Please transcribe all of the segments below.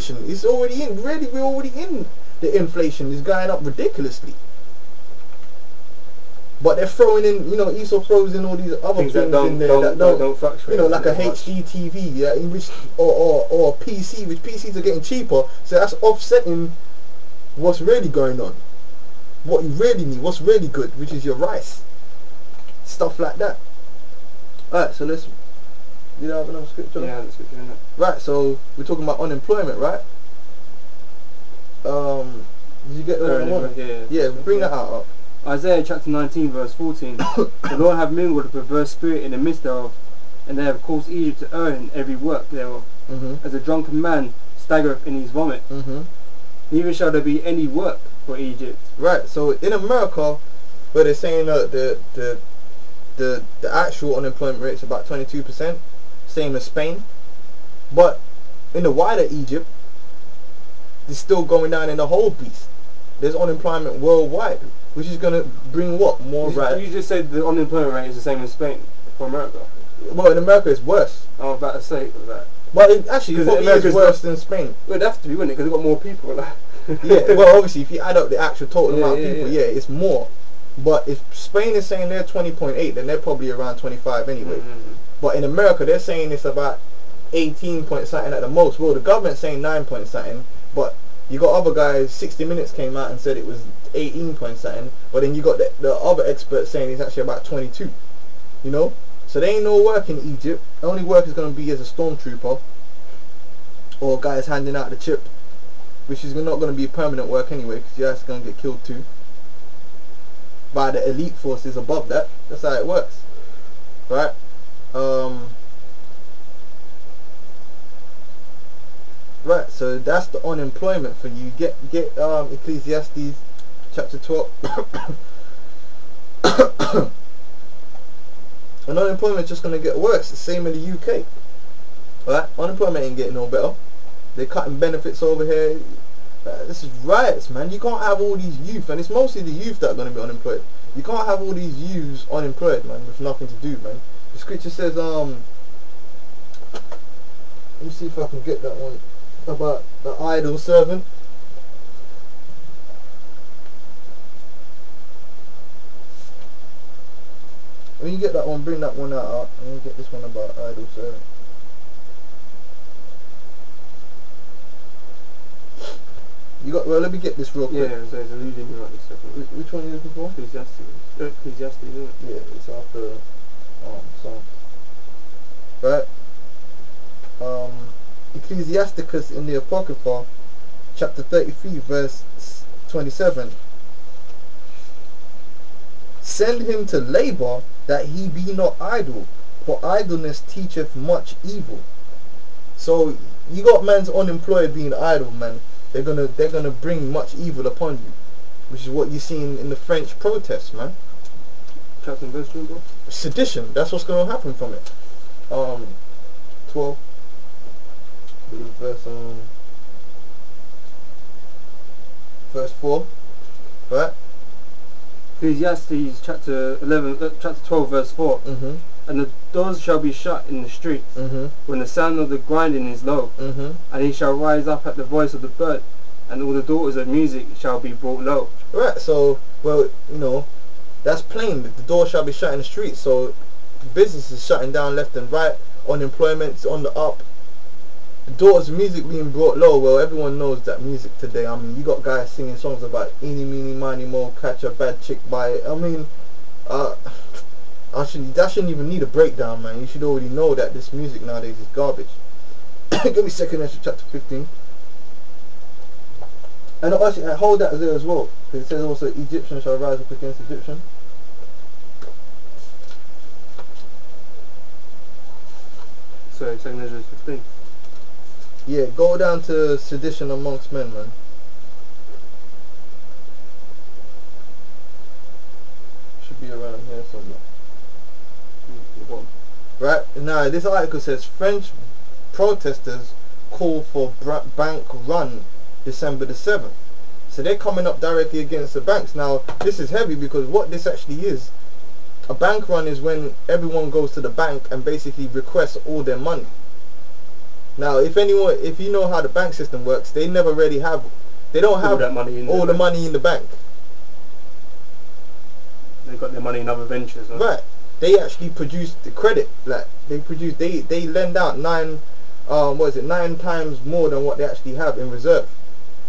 inflation. It's already in. Really, we're already in the inflation. Is going up ridiculously. But they're throwing in, you know, ESO throws in all these other things in there that don't fluctuate. You know, like a HD TV, yeah, in which or a PC, which PCs are getting cheaper. So that's offsetting what's really going on. What you really need, what's really good, which is your rice. Stuff like that. Alright, so let's... Did you have another scripture? Yeah, the scripture in that. Right, so we're talking about unemployment, right? Did you get the one? Yeah, bring that out. Isaiah chapter 19 verse 14. The Lord have mingled a perverse spirit in the midst thereof, and they have caused Egypt to err in every work thereof, as a drunken man staggereth in his vomit. Neither shall there be any work for Egypt. Right, so in America, where they're saying the actual unemployment rate is about 22%, same as Spain, but in the wider Egypt, it's still going down in the whole beast. There's unemployment worldwide, which is going to bring what? More right? You just said the unemployment rate is the same as Spain for America. Well, in America it's worse. I was about to say that. Well, it actually probably is worse than Spain. Well, it'd have to be, wouldn't it? Because they've got more people. Like. Yeah, well, obviously, if you add up the actual total amount of people, yeah, it's more. But if Spain is saying they're 20.8, then they're probably around 25 anyway. But in America, they're saying it's about 18 point something at the most. Well, the government's saying 9 point something, but you got other guys, 60 Minutes came out and said it was 18 point something, but then you got the other experts saying it's actually about 22, you know? So there ain't no work in Egypt. The only work is going to be as a stormtrooper or guys handing out the chip, which is not going to be permanent work anyway, because you're just going to get killed too by the elite forces above that. That's how it works, right? Right, so that's the unemployment for you. Get Ecclesiastes chapter 12. And unemployment is just going to get worse. The same in the UK. Right? Unemployment ain't getting no better. They're cutting benefits over here. This is riots, man. You can't have all these youth, and it's mostly the youth that are going to be unemployed. You can't have all these youths unemployed, man, with nothing to do, man. The scripture says, let me see if I can get that one about the idle servant. When you get that one, bring that one out, and you get this one about idle servant. You got, well, let me get this real quick. Yeah, there's alluding here like this second. Which one are you looking for? Ecclesiastes, isn't it? Yeah, it's after Psalm. Right? Ecclesiasticus in the Apocrypha, chapter 33, verse 27. Send him to labor, that he be not idle, for idleness teacheth much evil. So you got man's unemployed being idle, man. They're gonna bring much evil upon you, which is what you're seeing in the French protests, man. Chapter and verse, bro? Sedition. That's what's gonna happen from it. 12. Verse 4. Right. Ecclesiastes chapter 12 verse 4. And the doors shall be shut in the streets when the sound of the grinding is low, and he shall rise up at the voice of the bird, and all the daughters of music shall be brought low. Right, so, well, you know, that's plain. The door shall be shut in the streets, so business is shutting down left and right, unemployment's on the up, the daughters of music being brought low. Well, everyone knows that music today. I mean, you got guys singing songs about eeny, meeny, miny, mo, catch a bad chick by it. I mean, that shouldn't even need a breakdown, man. You should already know that this music nowadays is garbage. Give me 2 Ezra chapter 15. And actually, I hold that there as well, because it says also Egyptian shall rise up against Egyptian. Sorry, 2 Ezra 15. Yeah, go down to sedition amongst men, man. Should be around here somewhere. Right, now this article says French protesters call for bank run December the 7th. So they're coming up directly against the banks. Now this is heavy, because what this actually is, a bank run is when everyone goes to the bank and basically requests all their money. Now, if you know how the bank system works, they never really have. They don't have all that money in all the money in the bank. They got their money in other ventures. Huh? Right. They actually produce the credit. Like they lend out 9 times more than what they actually have in reserve.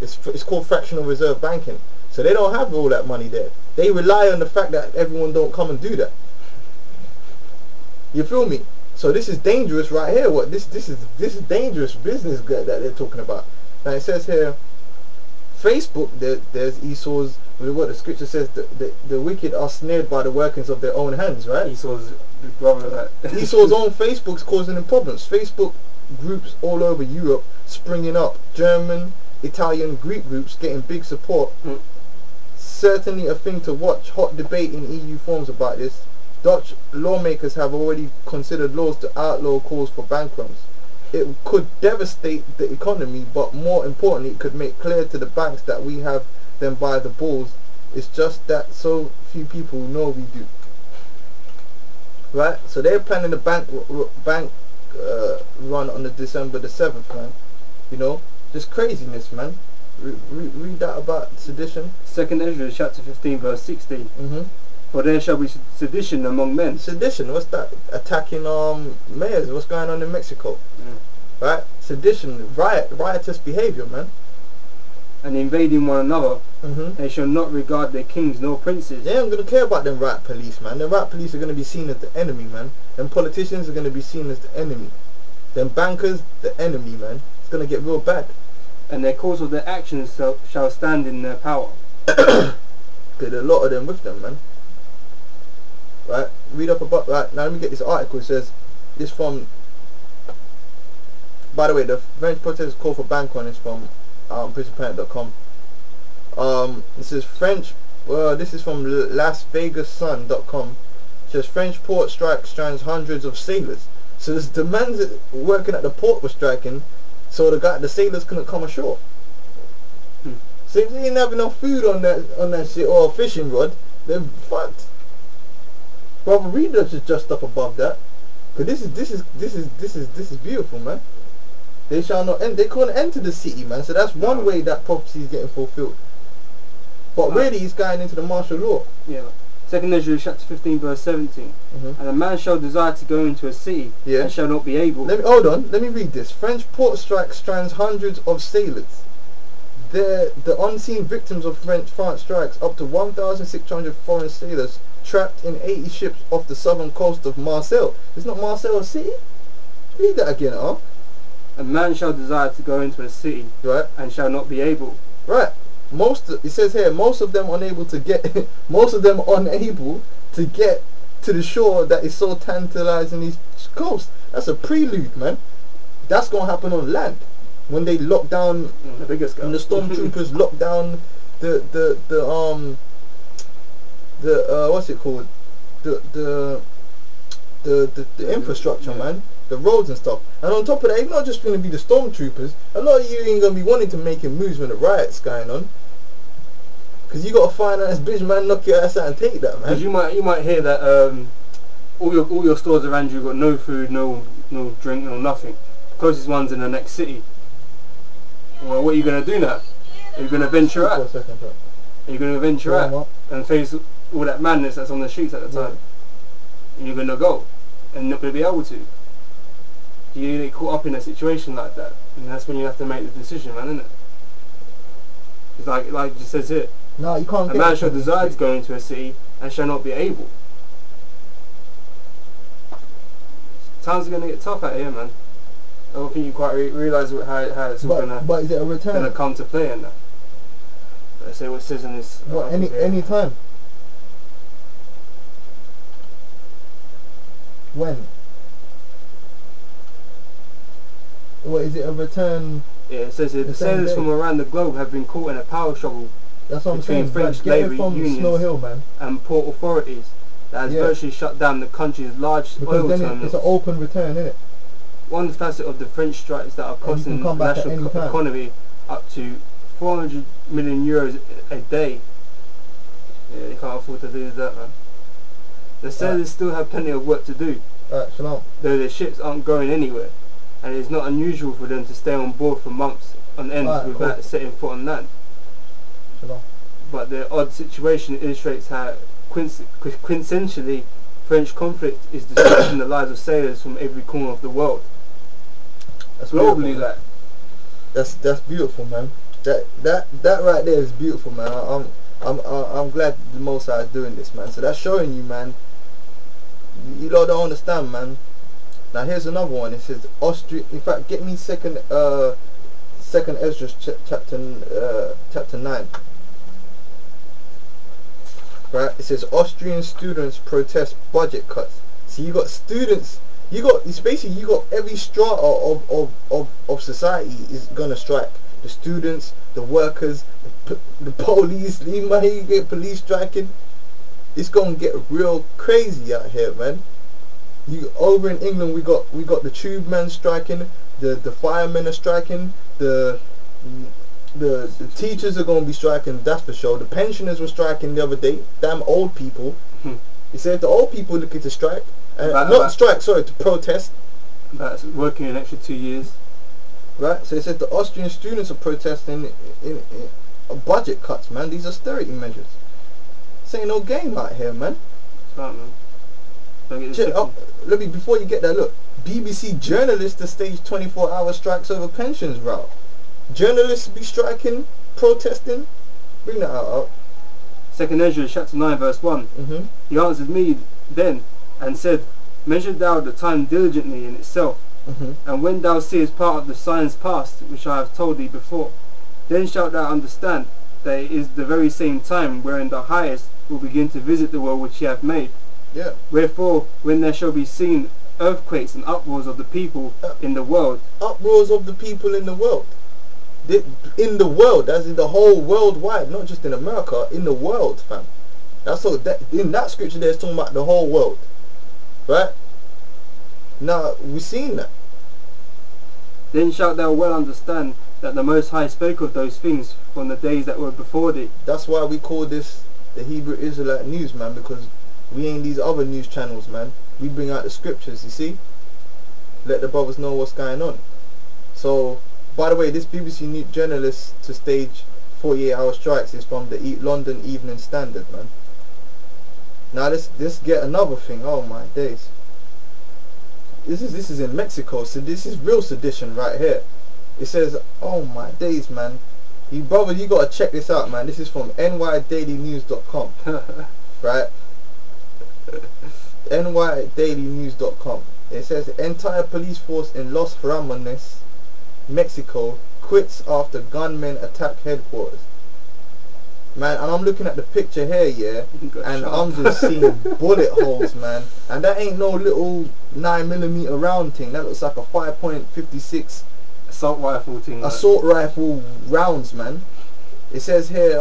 It's called fractional reserve banking. So they don't have all that money there. They rely on the fact that everyone don't come and do that. You feel me? So this is dangerous right here. What this is dangerous business that they're talking about. Now it says here, Facebook. There's Esau's. What the scripture says, the wicked are snared by the workings of their own hands. Right? Esau's big brother. Esau's own Facebook's causing them problems. Facebook groups all over Europe springing up. German, Italian, Greek groups getting big support. Certainly a thing to watch. Hot debate in EU forums about this. Dutch lawmakers have already considered laws to outlaw calls for bank runs. It could devastate the economy, but more importantly, it could make clear to the banks that we have them by the balls. It's just that so few people know we do. Right? So they're planning the bank run on the December the 7th, man. You know, just craziness, man. Read that about sedition. 2nd Ezra chapter 15 verse 16. For there shall be sedition among men. Sedition, what's that? Attacking mayors, what's going on in Mexico? Right? Sedition, riotous behavior, man. And invading one another, they shall not regard their kings nor princes. They ain't gonna care about them riot police, man. The riot police are gonna be seen as the enemy, man. Them politicians are gonna be seen as the enemy. Them bankers, the enemy, man. It's gonna get real bad. And their cause of their actions shall stand in their power. There's a lot of them with them, man. Right, read up about. Right, now let me get this article. It says this from. By the way, the French protest call for bank run is from prisonplanet.com. This is French. This is from LasVegasSun.com. It says French port strike strands hundreds of sailors. So this the men working at the port were striking, so the sailors couldn't come ashore. So if they didn't have enough food on that shit or a fishing rod, they're fucked. Brother Readers is just up above that, cause this is beautiful, man. They shall not end. They couldn't enter the city, man. So that's one way that prophecy is getting fulfilled. But really, he's going into the martial law. Yeah. 2nd Ezra chapter 15 verse 17. And a man shall desire to go into a city and shall not be able. Hold on. Let me read this. French port strike strands hundreds of sailors. The unseen victims of France strikes, up to 1,600 foreign sailors trapped in 80 ships off the southern coast of Marseille. It's not Marseille a city? Read that again, huh? A man shall desire to go into a city, right, and shall not be able. Right. It says here, most of them unable to get to the shore that is so tantalizing these coast. That's a prelude, man. That's gonna happen on land when they lock down the biggest guy. When the stormtroopers lock down the what's it called? The infrastructure, man. The roads and stuff. And on top of that, it's not just going to be the stormtroopers. A lot of you ain't going to be wanting to make moves when the riot's going on. Because you got to find out this bitch, man, knock your ass out and take that, man. Because you might hear that all your stores around you got no food, no drink, no nothing. The closest one's in the next city. Well, what are you going to do now? Are you going to venture out? Are you going to venture out and face all that madness that's on the streets at the time? And you're going to go and not going to be able to. You get caught up in a situation like that, and that's when you have to make the decision, man, isn't it? It's like it just says here. No, you can't. A man shall desire to go into a city and shall not be able. Times are going to get tough out here, man. I don't think you quite realise how it's all going to come to play in that. Let's say what it says in this. What, any time? When? What is it, a return? Yeah, it says here, the sailors from around the globe have been caught in a power struggle between French labour unions and port authorities that has virtually shut down the country's large oil terminals. It's an open return, isn't it? One facet of the French strikes that are costing the national economy up to 400 million euros a day. Yeah, they can't afford to do that, man. The sailors still have plenty of work to do, shalom. though their ships aren't going anywhere. and it's not unusual for them to stay on board for months on end without setting foot on land. But the odd situation illustrates how quintessentially French conflict is disrupting the lives of sailors from every corner of the world. That's globally, like. That's beautiful, man. That right there is beautiful, man. I'm glad the Most High is doing this, man. So that's showing you, man. You lot don't understand, man. Now here's another one. It says Austria. In fact, get me second Ezra chapter 9. Right? It says Austrian students protest budget cuts. So you got students. It's basically you got every strata of society is gonna strike. The students, the workers, the police. You might get police striking. It's gonna get real crazy out here, man. Over in England, we got the tube men striking. The firemen are striking. The teachers are gonna be striking. That's for sure. The pensioners were striking the other day. Damn old people. He said the old people looking to strike. To protest. That's working an extra 2 years. Right, so it says the Austrian students are protesting in budget cuts, man. These austerity measures. This ain't no game out here, man. That's right, man. Don't get before you get that, look. BBC journalists to stage 24-hour strikes over pensions route. Journalists be striking, protesting. Bring that out. 2nd Ezra chapter 9 verse 1. He answered me then and said, measure thou the time diligently in itself, and when thou seest part of the signs past, which I have told thee before, then shalt thou understand that it is the very same time wherein the highest will begin to visit the world which he hath made. Yeah. Wherefore, when there shall be seen earthquakes and uproars of the people in the world. Uproars of the people in the world. In the world, as in the whole worldwide, not just in America, in the world, fam. That's all. In that scripture there, it's talking about the whole world. Right? Now, we've seen that. Then shalt thou well understand that the Most High spoke of those things from the days that were before thee. That's why we call this the Hebrew Israelite news, man, because we ain't these other news channels, man. We bring out the scriptures, you see? Let the brothers know what's going on. So, by the way, this BBC journalist to stage 48-hour strikes is from the London Evening Standard, man. Now let's get another thing. Oh my days. This is in Mexico, so this is real sedition right here. It says, oh my days, man. You gotta check this out, man. This is from nydailynews.com. Right? nydailynews.com. It says the entire police force in Los Ramones, Mexico quits after gunmen attack headquarters. Man, and I'm looking at the picture here, yeah, and I'm just seeing bullet holes, man. And that ain't no little 9mm round thing. That looks like a 5.56 assault rifle thing. Assault rifle rounds, man. It says here,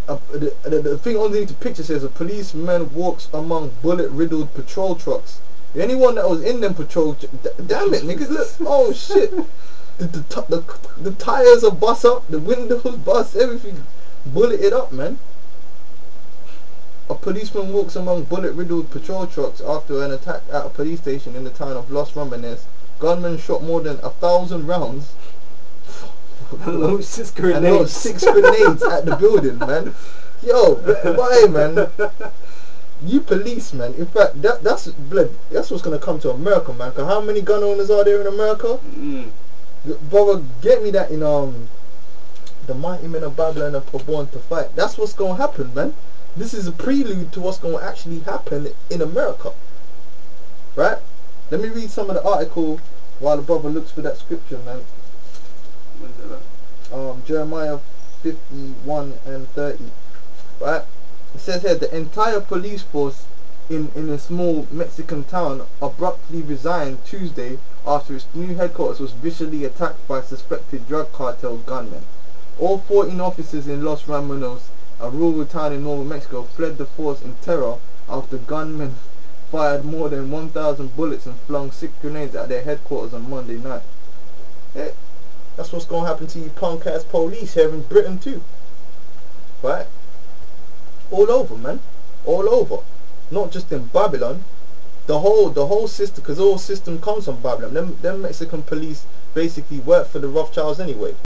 the thing underneath the picture says a policeman walks among bullet-riddled patrol trucks. Anyone that was in them patrol, damn it, niggas, look, oh shit. The tires are bust up, the windows bust, everything bulleted up, man. A policeman walks among bullet-riddled patrol trucks after an attack at a police station in the town of Los Ramones. Gunmen shot more than 1,000 rounds and launched 6 grenades. And launched 6 grenades at the building, man. Yo, why, man? You police, man. In fact, that's what's gonna come to America, man. Cause how many gun owners are there in America? Brother, get me that in the mighty men of Babylon are born to fight. That's what's gonna happen, man. This is a prelude to what's gonna actually happen in America. Right? Let me read some of the article while the brother looks for that scripture, man. Jeremiah 51 and 30. Right? It says here the entire police force in a small Mexican town abruptly resigned Tuesday after its new headquarters was viciously attacked by suspected drug cartel gunmen. All 14 officers in Los Ramones, a rural town in northern Mexico, fled the force in terror after gunmen fired more than 1,000 bullets and flung 6 grenades at their headquarters on Monday night. Hey, that's what's going to happen to you punk ass police here in Britain too. Right? All over, man. All over. Not just in Babylon. the whole system, because the whole system comes from Babylon. Them Mexican police basically work for the Rothschilds anyway.